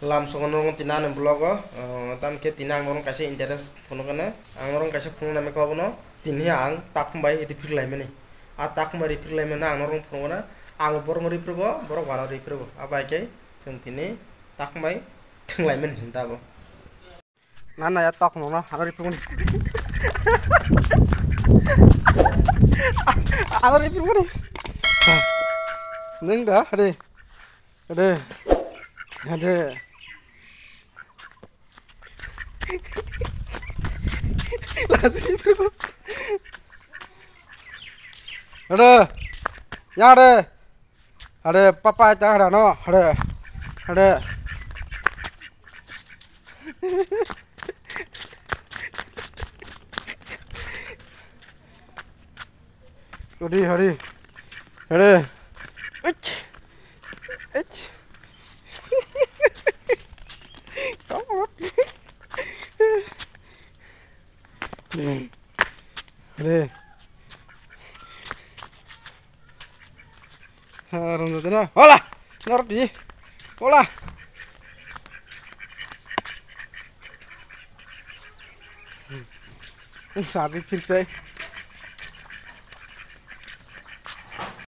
Langsung nong tina nih blog tam ke tina nong kasih interest puno kena nong kasih puno nama kau puno tini ang tak kembali repair lagi nih tak kembali repair lagi nih nong puno kena ang borong repair go borong wana repair go apa aja sing tini tak kembali tung lagi nih entah bo nana ya tak nong ana repair nih ana repair nih neng dah ada Langsung itu. Ya ada papa aja ada no, ada. Hari, ada. Ada. Ronda dena. Hola. Nordi. Hola. Sabi फिर से